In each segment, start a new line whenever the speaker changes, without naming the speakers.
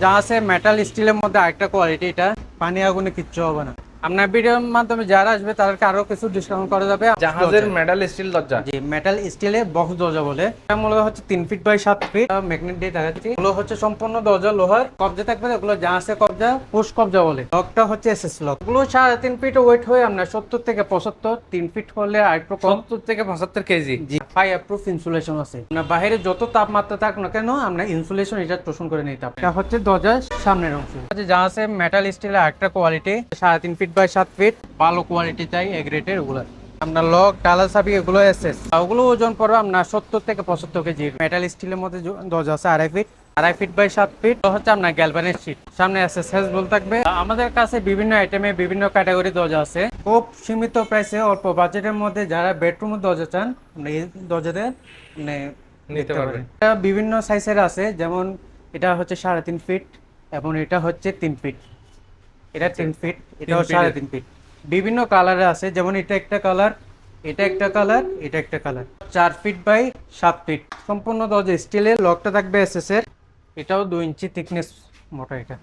যা আছে মেটাল স্টিলের মধ্যে আরেকটা কোয়ালিটি, এটা পানি আগুনে কিচ্ছু হবে না। আপনার ভিডিওর মাধ্যমে যারা আসবে তাদেরকে আরো কিছু ডিসকাউন্ট করা যাবে।
জাহাজের মেটাল স্টিল দরজা,
জি মেটাল স্টিলে বক্স দরজা বলে। এটা মূলত হচ্ছে 3 ফিট বাই 7 ফিট ম্যাগনেট দিয়ে দেখাচ্ছি। এগুলো হচ্ছে সম্পূর্ণ দরজা লোহার, কবজা থাকবে। এগুলো যা আছে কবজা, পুশ কবজা বলে। লকটা হচ্ছে এসএস লক। এগুলো 3.5 ফিট ওয়েট হয়ে আপনার 70 থেকে 75, 3 ফিট হলে আরেকটু কম,
70 থেকে 75 কেজি।
জি ফায়ার প্রুফ ইনসুলেশন আছে। আপনার বাইরে যত তাপমাত্রা থাক না কেন আমরা ইনসুলেশন এটা শোষণ করে নিতে হবে। এটা হচ্ছে দরজার সামনের অংশ। যা আছে মেটাল স্টিলের একটা কোয়ালিটি, 3.5 ফিট বাই 7 ফিট, ভালো কোয়ালিটি চাই এ গ্রেডের। ওগুলো আপনার লক ডালা চাবি এগুলো এসএস, ওগুলো ওজন পড়বে আপনার 70 থেকে 75 কেজি। মেটাল স্টিলের মধ্যে দরজা আছে 2.5 ফিট বাই 7 ফিট। হচ্ছে আপনার গ্যালভানের শীট, সামনে এসএস বল থাকবে। আমাদের কাছে বিভিন্ন আইটেমে বিভিন্ন ক্যাটাগরি দরজা আছে। খুব সীমিত প্রাইসে অল্প বাজেটের মধ্যে যারা বেডরুমের দরজা চান এই দরজাতে নিতে পারবেন। এটা বিভিন্ন সাইজের আছে, যেমন এটা হচ্ছে 3.5 ফিট এবং এটা হচ্ছে 3 ফিট। এটা 3 ফিট, এটাও 3.5 ফিট। বিভিন্ন কালারে আছে, যেমন এটা একটা কালার, এটা একটা কালার, এটা একটা কালার। 4 ফিট বাই 7 ফিট সম্পূর্ণ দরজা স্টিলের। লকটা থাকবে এসএস এর, এটাও 2 ইঞ্চি থিকনেস মোটা এটা।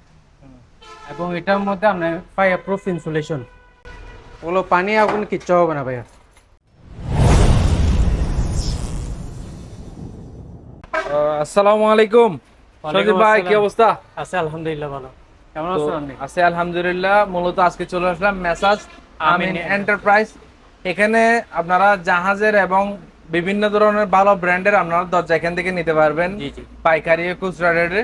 এবং এটার মধ্যে আপনার ফায়ার প্রুফ ইনসুলেশন, ওগুলো পানি আগুন কিচ্ছু হবে না ভাইয়া।
আসসালামু আলাইকুম সজীব ভাই, কি অবস্থা?
আছে আলহামদুলিল্লাহ, ভালো। কেমন আছেন আপনি?
আছে আলহামদুলিল্লাহ। মূলত আজকে চলে আসলাম মেসাজ আমিন এন্টারপ্রাইজ। এখানে আপনারা জাহাজের এবং বিভিন্ন ধরনের ভালো ব্র্যান্ডের আপনারা দরজা এখান থেকে নিতে পারবেন,
জি জি,
পাইকারি খুচরা রেটে।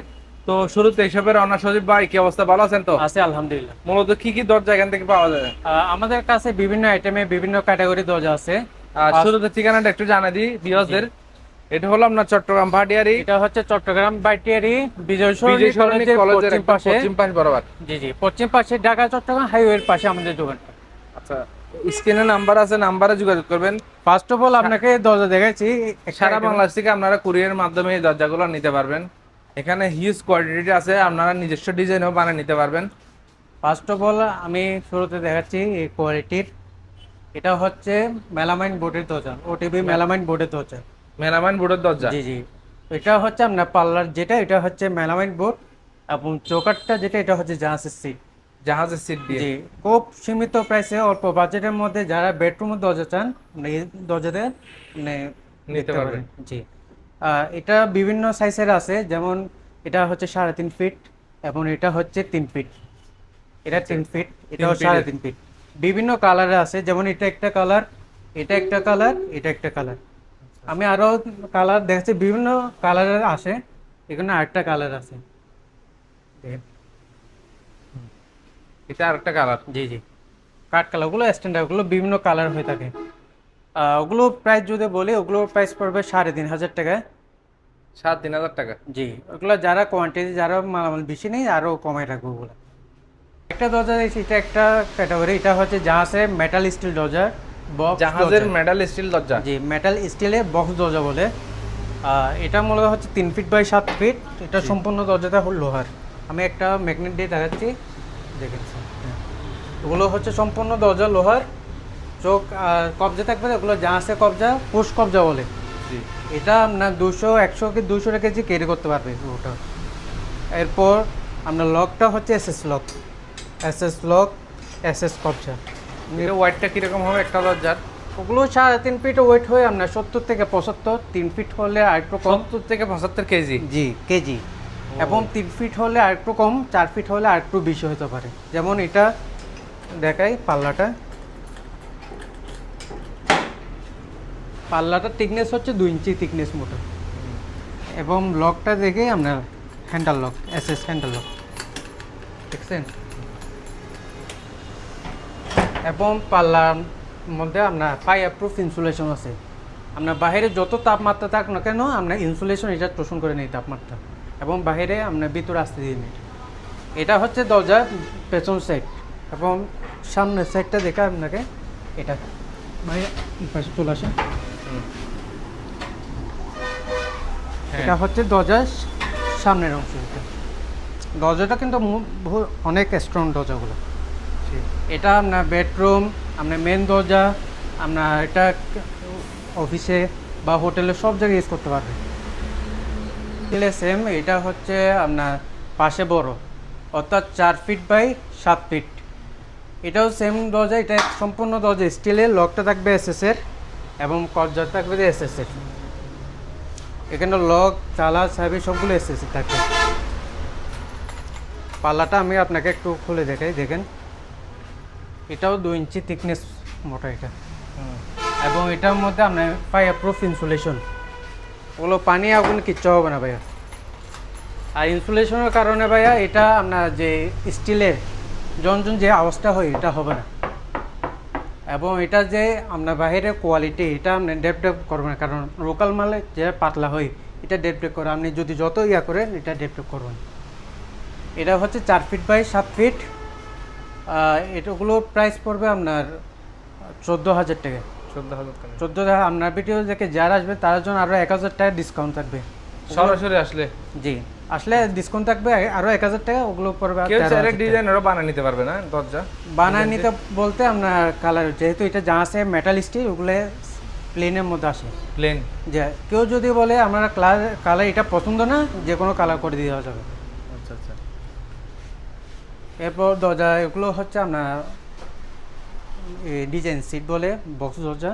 তো শুরুতে এইসবের অনার সজীব ভাই, কি অবস্থা, ভালো আছেন তো?
আছে আলহামদুলিল্লাহ।
মূলত কি কি দরজা এখান থেকে পাওয়া যায়?
আমাদের কাছে বিভিন্ন আইটেমে বিভিন্ন ক্যাটাগরি দরজা আছে।
আর শুরুতে ঠিকানাটা একটু জানাই দিই ভিউয়ারদের। এটা হলো আপনার চট্টগ্রাম ভাটিয়ারি।
এটা হচ্ছে চট্টগ্রাম ভাটিয়ারি বিজয় সরণি কলেজের পশ্চিম পাশে
বরাবর।
জি জি, পশ্চিম পাশে, ঢাকা চট্টগ্রাম হাইওয়ের পাশে আমাদের দোকানটা।
আচ্ছা, স্ক্রিনে নাম্বার আছে, নাম্বারে যোগাযোগ করবেন।
ফার্স্ট অফ অল আপনাকে দরজা দেখাচ্ছি।
সারা বাংলাদেশ থেকে আপনারা কুরিয়ারের মাধ্যমে এই দরজাগুলো নিতে পারবেন। এখানে হিউজ কোয়ান্টিটি আছে, আপনারা নিজস্ব ডিজাইনও বানিয়ে নিতে পারবেন।
ফার্স্ট অফ অল আমি শুরুতে দেখাচ্ছি এই কোয়ালিটির। এটা হচ্ছে মেলামাইন বোর্ডের দরজা, ওটিভি মেলামাইন বোর্ডের দরজা।
মেলামাইন বোর্ডের দরজা,
জি জি। এটা হচ্ছে আপনার পার্লার যেটা, এটা হচ্ছে মেলামাইন বোর্ড। এবং চৌকাটটা যেটা, এটা হচ্ছে জাহাজের সিট।
জাহাজের সিট দিয়ে।
জি, খুব সীমিত প্রাইসে অল্প বাজেটের মধ্যে যারা বেডরুমের দরজা চান এই দরজাতে নিতে পারবেন। জি, এটা বিভিন্ন সাইজের আছে, যেমন এটা হচ্ছে 3.5 ফিট এবং এটা হচ্ছে 3 ফিট। এটা 3 ফিট, এটাও 3.5 ফিট। বিভিন্ন কালারে আছে, যেমন এটা একটা কালার, এটা একটা কালার, এটা একটা কালার। আমি আরো কালার দেখছি, বিভিন্ন কালারের আছে। এখানে আরেকটা কালার আছে,
এটা আরেকটা কালার।
জি জি। কাঠ কালার, ওগুলো স্ট্যান্ডার্ড, ওগুলো বিভিন্ন কালার হয়ে থাকে। ওগুলো প্রাইস যদি বলি, ওগুলোর প্রাইস পড়বে 3,500 টাকায়।
3,500 টাকা।
জি, ওগুলো যারা কোয়ান্টিটি, যারা মালামাল বেশি নেই আরও কমাই রাখবো ওগুলো। একটা দরজা দেখছি, এটা একটা ক্যাটাগরি। এটা হচ্ছে জাহাজের মেটাল স্টিল দরজা, বক্স
জাহাজের মেটাল স্টিল দরজা।
জি, মেটাল স্টিলে বক্স দরজা বলে। এটা মূলত হচ্ছে 3 ফিট বাই 7 ফিট। এটা সম্পূর্ণ দরজাটা হল লোহার। আমি একটা ম্যাগনেট দিয়ে দেখাচ্ছি, দেখেন। ওগুলো হচ্ছে সম্পূর্ণ দরজা লোহার, চোখ আর কবজা থাকবে। ওগুলো যা আছে কবজা, পুশ কবজা বলে। এটা আপনার 200, 100 কি 200 কেজি ক্যারি করতে পারবে ওটা। এরপর আপনার লকটা হচ্ছে এসএস লক, এসএস কবজা।
এটা ওয়েটটা কিরকম হবে একটা দরজার?
ওগুলো 3.5 ফিট ওয়েট হয়ে আপনার 70 থেকে 75, 3 ফিট হলে আরেকটু কম।
70 থেকে 75 কেজি।
জি, কেজি। এবং 3 ফিট হলে আরেকটু কম, 4 ফিট হলে আরেকটু বেশি হতে পারে। যেমন এটা দেখাই, পাল্লাটার থিকনেস হচ্ছে 2 ইঞ্চি থিকনেস মোটা। এবং লকটা দেখে আপনার handle lock, SS handle lock, দেখছেন। এবং পাল্লার মধ্যে আপনার ফায়ার প্রুফ ইনসুলেশন আছে। আপনার বাইরে যত তাপমাত্রা থাক না কেন আপনার ইনসুলেশন এটা শোষণ করে নেই তাপমাত্রা, এবং বাইরে আপনার ভিতরে আসতে দিয়ে নেই। এটা হচ্ছে দরজা পেছন সাইড, এবং সামনের সাইডটা দেখা আপনাকে। এটা ভাই পাশে চলে আসে। এটা হচ্ছে দরজার সামনের অংশ। দরজাটা কিন্তু অনেক স্ট্রং দরজাগুলো। এটা আপনার বেডরুম, আপনার মেন দরজা, আপনার এটা অফিসে বা হোটেলে সব জায়গায় ইউজ করতে পারবে। সেম, এটা হচ্ছে আপনার পাশে বড়, অর্থাৎ 4 ফিট বাই 7 ফিট। এটাও সেম দরজা, এটা সম্পূর্ণ দরজা স্টিলের, লকটা থাকবে এসএসের এবং কর্জা থাকবে এসএসের। এখানে লক, চালা, চাবি সবগুলো এসএসের থাকবে। পাল্লাটা আমি আপনাকে একটু খুলে দেখাই, দেখেন এটাও 2 ইঞ্চি থিকনেস মোটা এটা, এবং এটার মধ্যে আপনার ফায়ার প্রুফ ইনসুলেশন, ওগুলো পানি আগুন কিচ্ছু হবে না ভাইয়া। আর ইনসুলেশনের কারণে ভাইয়া এটা আপনার যে স্টিলের জন যে আওয়াজটা হয় এটা হবে না, এবং এটা যে আপনার বাইরের কোয়ালিটি এটা আপনি ডেপ করবেন না, কারণ লোকাল মালে যে পাতলা হয় এটা ডেপ করে, আপনি যদি যত ইয়া করেন এটা ডেপ করবেন। এটা হচ্ছে 4 ফিট বাই 7 ফিট। এটাগুলো প্রাইস পড়বে আপনার 14,000 টাকা।
14,000 টাকা।
14,000। আপনার ভিডিও থেকে যারা আসবে তার জন্য আরও 1,000 টাকা ডিসকাউন্ট থাকবে।
সরাসরি আসলে?
জি, আসলে ডিসকাউন্ট থাকবে আরও 1,000 টাকা, ওগুলো পড়বে
কেউ চাইলে ডিজাইনারও বানিয়ে নিতে পারবে না দরজা?
বানিয়ে নিতে বলতে আপনার কালার, যেহেতু এটা যা আছে মেটাল স্টিল, ওগুলো প্লেনের মধ্যে আসে।
প্লেন?
যে কেউ যদি বলে আমার কালার এটা পছন্দ না, যে কোনো কালার করে দেওয়া যাবে।
আচ্ছা আচ্ছা।
এরপর দরজা এগুলো হচ্ছে আপনার ডিজাইন সিট বলে, বক্স দরজা।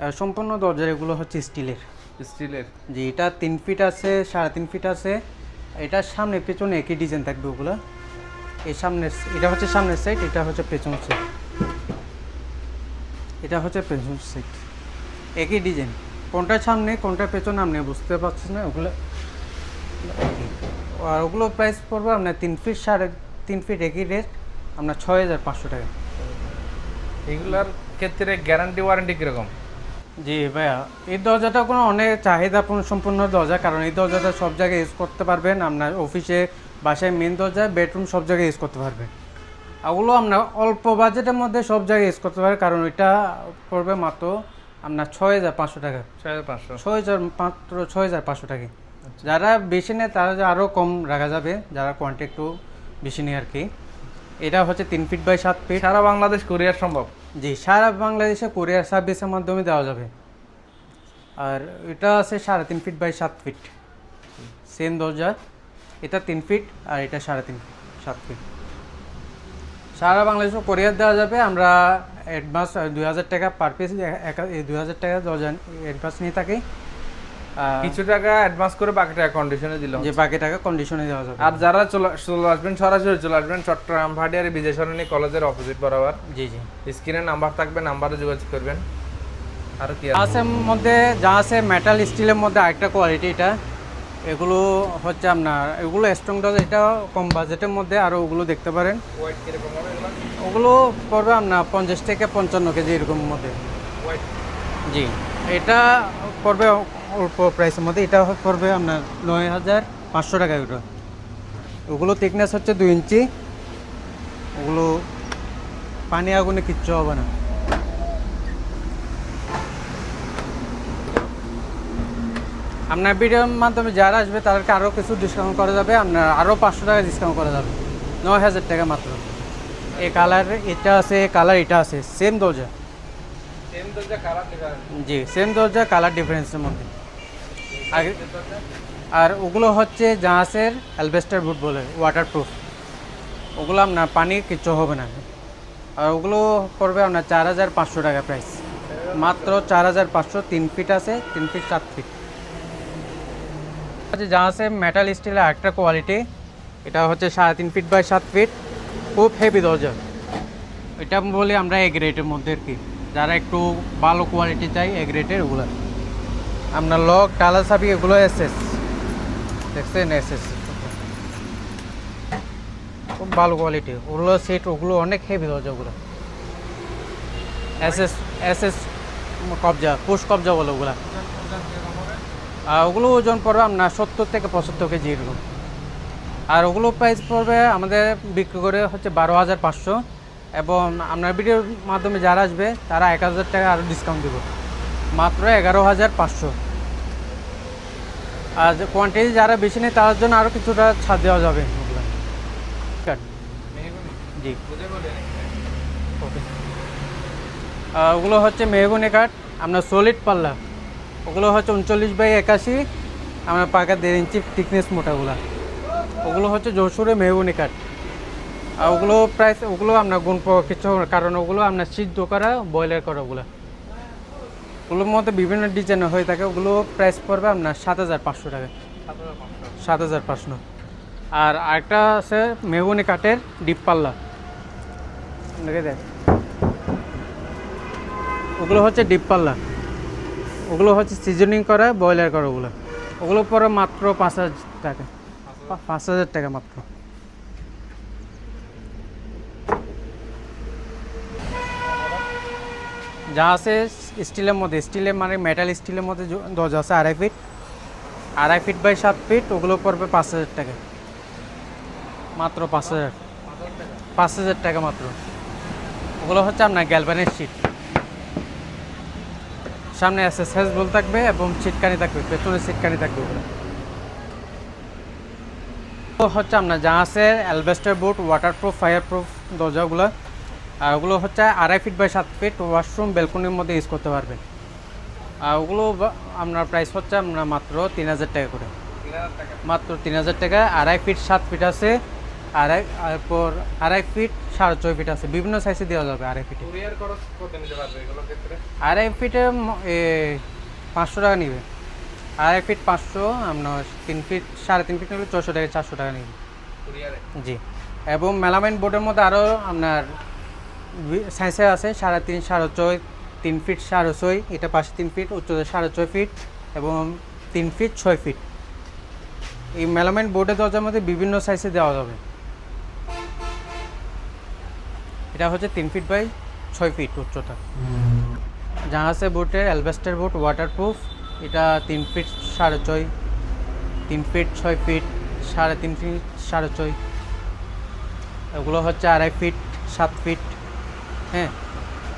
আর সম্পূর্ণ দরজা এগুলো হচ্ছে স্টিলের।
স্টিলের?
জি, এটা 3 ফিট আছে, 3.5 ফিট আছে। এটার সামনে পেছনে একই ডিজাইন থাকবে ওগুলো। এই সামনের, এটা হচ্ছে সামনের সাইড, এটা হচ্ছে পেছনের সাইড, এটা হচ্ছে পেছনের সাইড, একই ডিজাইন। কোনটা সামনে কোনটা পেছনে আপনি বুঝতে পারছেন না, ওগুলো। আর ওগুলো প্রাইস পড়বে আপনার 3 ফিট 3.5 ফিট একই রেট, আপনার 6,500 টাকা।
এগুলার ক্ষেত্রে গ্যারান্টি ওয়ারেন্টি কীরকম?
জি ভাইয়া, এই দরজাটা কোনো অনেক চাহিদা সম্পূর্ণ দরজা, কারণ এই দরজাটা সব জায়গায় ইউজ করতে পারবেন, আপনার অফিসে, বাসায়, মেন দরজা, বেডরুম সব জায়গায় ইউজ করতে পারবেন। ওগুলো আপনার অল্প বাজেটের মধ্যে সব জায়গায় ইউজ করতে পারবেন, কারণ এটা পড়বে মাত্র আপনার 6,500 টাকা।
6,500?
মাত্র 6,500 টাকা। যারা বেশি নেয় তারা আরও কম রাখা যাবে, যারা কোয়ান্টিটি একটু বেশি নেয় আর কি। এটা হচ্ছে 3 ফিট বাই 7 ফিট।
সারা বাংলাদেশ কুরিয়ার সম্ভব?
জি, সারা বাংলাদেশে কুরিয়ার সার্ভিসের মাধ্যমে দেওয়া যাবে। আর এটা আছে 3.5 ফিট বাই 7 ফিট, সেম দরজা। এটা 3 ফিট আর এটা 3.5 7 ফিট। সারা বাংলাদেশে কুরিয়ার দেওয়া যাবে। আমরা অ্যাডভান্স 2,000 টাকা পার পিস, 2,000 টাকা দরজা অ্যাডভান্স নিয়ে থাকি।
কিছু টাকা অ্যাডভান্স করে বাকি টাকা কন্ডিশনে দিলাম,
যে বাকি টাকা কন্ডিশনে দেওয়া যাবে।
আর যারা চলে আসবেন, সরাসরি চলে আসবেন চট্টগ্রাম ভাটিয়ারি বিজয় সরণি কলেজের অপোজিট বরাবর।
জি জি,
স্ক্রিনে নাম্বার থাকবে, নাম্বারে যোগাযোগ করবেন। আর কি
আছে মধ্যে যা আছে মেটাল স্টিলের মধ্যে আরেকটা কোয়ালিটি, এটা এগুলো হচ্ছে আপনার, এগুলো স্ট্রং দরজা, এটা কম বাজেটের মধ্যে, আর ওগুলো দেখতে পারেন।
ওয়েট কিরকম হবে এগুলো?
ওগুলো পড়বে আপনার 50 থেকে 55 কেজি এরকম মধ্যে।
ওয়েট?
জি, এটা পড়বে অল্প প্রাইসের মধ্যে, এটা পড়বে আপনার 9,500 টাকা। ওটা, ওগুলো থিকনেস হচ্ছে 2 ইঞ্চি। ওগুলো পানি আগুনে কিচ্ছু হবে না। আপনার ভিডিওর মাধ্যমে যারা আসবে তাদেরকে আরও কিছু ডিসকাউন্ট করা যাবে, আপনার আরও 500 টাকা ডিসকাউন্ট করা যাবে। 9,000 টাকা মাত্র। এই কালার এটা আছে, কালার এটা আছে, সেম দরজা।
সেম দরজা, কালার ডিফারেন্স?
জি, সেম দরজা, কালার ডিফারেন্সের মধ্যে। আর ওগুলো হচ্ছে জাহাজের অ্যালবেস্টার বুট বলে, ওয়াটারপ্রুফ। ওগুলো আপনার পানি কিচ্ছু হবে না। আর ওগুলো পড়বে আপনার 4,500 টাকা প্রাইস, মাত্র 4,500। 3 ফিট আছে, 3 ফিট 7 ফিট। আচ্ছা, জাহাজে মেটাল স্টিলের একটা কোয়ালিটি, এটা হচ্ছে 3.5 ফিট বাই 7 ফিট, খুব হেভি দরজা। এটা বলি আমরা এ গ্রেডের মধ্যে আর কি, যারা একটু ভালো কোয়ালিটি চাই এ গ্রেডের, ওগুলো আপনার লক, টালা, চাবি এগুলো এসএস, দেখছেন এসএস, খুব ভালো কোয়ালিটি। ওগুলো সেট, ওগুলো অনেক হেভি দরজা। ওগুলো এসএস, এসএস কবজা, পুশ কবজা বলে ওগুলো। আর ওগুলো ওজন পড়বে আপনার 70 থেকে 75 কেজি এরকম। আর ওগুলো প্রাইস পড়বে আমাদের বিক্রি করে হচ্ছে 12,500, এবং আপনার ভিডিওর মাধ্যমে যারা আসবে তারা 1,000 টাকা আরও ডিসকাউন্ট দেবো, মাত্র 11,500। আর কোয়ান্টিটি যারা বেশি নেই তার জন্য আরও কিছুটা ছাড় দেওয়া যাবে। জি, ওকে। ওগুলো হচ্ছে মেহগনি কাঠ, আপনার সলিড পাল্লা। ওগুলো হচ্ছে 39 বাই 81, আমার পাকা 1.5 ইঞ্চি থিকনেস মোটাগুলা। ওগুলো হচ্ছে যশোরে মেহগুনি কাঠ। আর ওগুলো প্রাইস ওগুলো আপনার গুণ পাওয়া কিছু, কারণ ওগুলো আপনার সিদ্ধ করা বয়লার করা ওগুলো, ওগুলোর মধ্যে বিভিন্ন ডিজাইনের হয়ে থাকে। ওগুলো প্রাইস পড়বে আপনার 7,500 টাকা, 7,500। আর আরেকটা আছে মেহগুনি কাঠের ডিপ পাল্লা, দেখে দেখ, ওগুলো হচ্ছে ডিপ পাল্লা, ওগুলো হচ্ছে সিজনিং করা বয়লার করা ওগুলো, ওগুলো পরে মাত্র 5,000 টাকা, 5,000 টাকা মাত্র। যা আছে স্টিলের মধ্যে, স্টিলের মানে মেটাল স্টিলের মধ্যে দরজা আছে 2.5 ফিট, 2.5 ফিট বাই 7 ফিট, ওগুলো পড়বে 5,000 টাকা মাত্র, 5,000 টাকা মাত্র। ওগুলো হচ্ছে আপনার গ্যালভানের শীট, সামনে এসএসএস বল থাকবে এবং ছিটকানি থাকবে, পেছনে ছিটকানি থাকবে। ওগুলো তো হচ্ছে আপনার যা আছে অ্যালবেস্টার বোর্ড, ওয়াটারপ্রুফ, ফায়ারপ্রুফ দরজাগুলো। আর ওগুলো হচ্ছে 2.5 ফিট বাই 7 ফিট, ওয়াশরুম ব্যালকনির মধ্যে ইউজ করতে পারবেন। আর ওগুলো আপনার প্রাইস হচ্ছে আপনার মাত্র 3,000 টাকা করে, মাত্র 3,000 টাকা। 2.5 ফিট 7 ফিট আছে, এরপর 2.5 ফিট 4.5 ফিট আছে, বিভিন্ন সাইজে দেওয়া যাবে। 2.5 ফিটে, 2.5 ফিটে 500 টাকা নিবে, 2.5 ফিট 500, আপনার 3 ফিট 3.5 ফিট নিলে 400 টাকা, 400 টাকা নিবে জি। এবং মেলামাইন বোর্ডের মধ্যে আরও আপনার সাইজে আছে 3.5, 4.5, 3 ফিট 4.5, এটা পাশে 3 ফিট, উচ্চতা 4.5 ফিট এবং 3 ফিট 6 ফিট। এই মেলামাইন বোর্ডের দরজার মধ্যে বিভিন্ন সাইজে দেওয়া যাবে। এটা হচ্ছে 3 ফিট বাই 6 ফিট উচ্চতা। যা আছে বোর্ডের অ্যালবেস্টার বোর্ড ওয়াটারপ্রুফ, এটা 3 ফিট 6.5, 3 ফিট 6 ফিট, 3.5 ফিট 6.5। ওগুলো হচ্ছে 2.5 ফিট 7 ফিট, হ্যাঁ,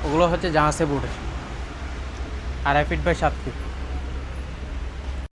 ওগুলো হচ্ছে যা আছে বোর্ডের 2.5 ফিট বাই 7 ফিট।